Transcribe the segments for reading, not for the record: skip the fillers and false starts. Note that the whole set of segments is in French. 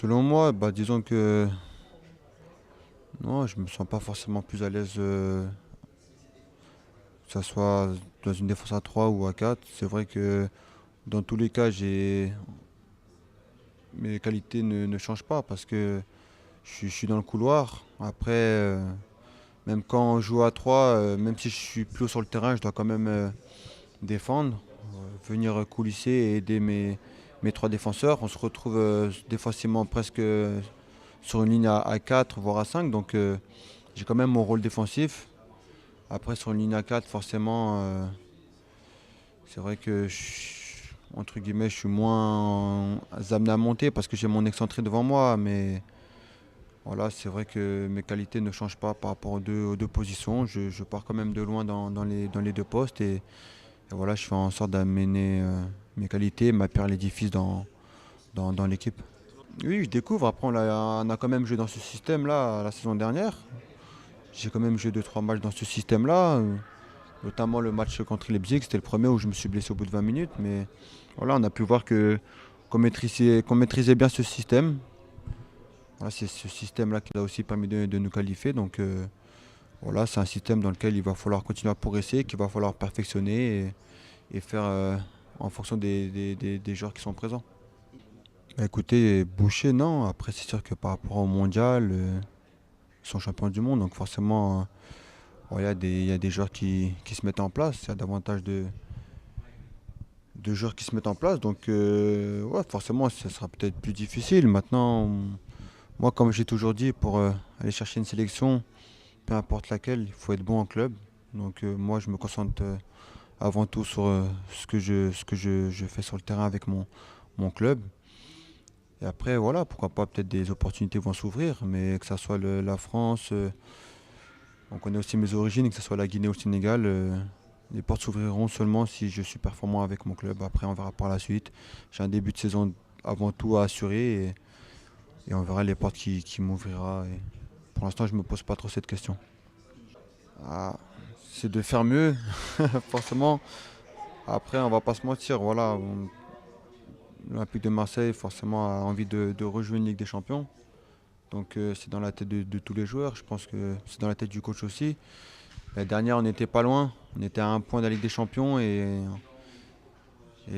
Selon moi, disons que non, je me sens pas forcément plus à l'aise que ça soit dans une défense à 3 ou à 4. C'est vrai que dans tous les cas, mes qualités ne changent pas parce que je suis dans le couloir. Après, même quand on joue à 3, même si je suis plus haut sur le terrain, je dois quand même défendre, venir coulisser et aider mes trois défenseurs. On se retrouve défensivement presque sur une ligne à 4, voire à 5. Donc j'ai quand même mon rôle défensif. Après, sur une ligne à 4, forcément, c'est vrai que entre guillemets, je suis moins amené à monter parce que j'ai mon excentré devant moi. Mais voilà, c'est vrai que mes qualités ne changent pas par rapport aux deux positions. Je pars quand même de loin dans les deux postes. Et voilà, je fais en sorte d'amener mes qualités, ma pierre à l'édifice dans l'équipe. Oui, je découvre. Après, on a quand même joué dans ce système-là la saison dernière. J'ai quand même joué deux trois matchs dans ce système-là. Notamment le match contre Leipzig, c'était le premier où je me suis blessé au bout de 20 minutes. Mais voilà, on a pu voir qu'on maîtrisait bien ce système. Voilà, c'est ce système-là qui a aussi permis de nous qualifier. Donc voilà, c'est un système dans lequel il va falloir continuer à progresser, qu'il va falloir perfectionner et faire en fonction des joueurs qui sont présents. Bah, écoutez, Boucher, non. Après, c'est sûr que par rapport au mondial, ils sont champions du monde. Donc forcément, il il y a des joueurs qui se mettent en place. Il y a davantage de joueurs qui se mettent en place. Donc, ouais, forcément, ça sera peut-être plus difficile. Maintenant, moi, comme j'ai toujours dit, pour aller chercher une sélection, peu importe laquelle, il faut être bon en club. Donc, moi, je me concentre avant tout sur je fais sur le terrain avec mon club. Et après, voilà, pourquoi pas, peut-être des opportunités vont s'ouvrir, mais que ce soit la France, on connaît aussi mes origines, que ce soit la Guinée ou le Sénégal, les portes s'ouvriront seulement si je suis performant avec mon club. Après, on verra par la suite. J'ai un début de saison avant tout à assurer et on verra les portes qui m'ouvrira. Et pour l'instant, je ne me pose pas trop cette question. Ah, c'est de faire mieux, forcément. Après, on va pas se mentir, voilà, l'Olympique de Marseille, forcément, a envie de rejouer une Ligue des Champions. Donc, c'est dans la tête de tous les joueurs. Je pense que c'est dans la tête du coach aussi. La dernière, on n'était pas loin. On était à un point de la Ligue des Champions et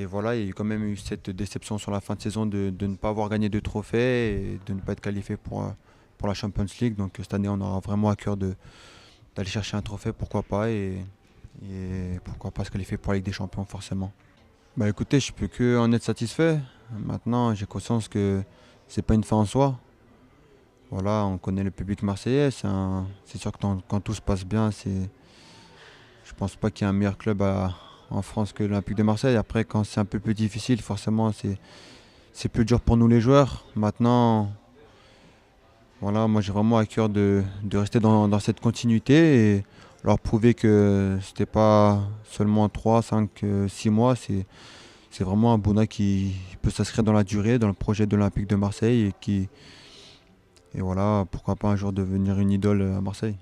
voilà, il y a eu quand même eu cette déception sur la fin de saison de ne pas avoir gagné de trophée et de ne pas être qualifié pour la Champions League. Donc cette année, on aura vraiment à cœur d'aller chercher un trophée, pourquoi pas, et pourquoi pas se qualifier pour la Ligue des Champions forcément. Bah écoutez, je peux que en être satisfait. Maintenant, j'ai conscience que c'est pas une fin en soi. Voilà, on connaît le public marseillais. C'est sûr que quand tout se passe bien, je pense pas qu'il y ait un meilleur club en France que l'Olympique de Marseille. Après, quand c'est un peu plus difficile, forcément, c'est plus dur pour nous les joueurs. Maintenant, voilà, moi j'ai vraiment à cœur de rester dans cette continuité et leur prouver que c'était pas seulement 3, 5, 6 mois. C'est vraiment un Bouna qui peut s'inscrire dans la durée, dans le projet de l'Olympique de Marseille et voilà, pourquoi pas un jour devenir une idole à Marseille.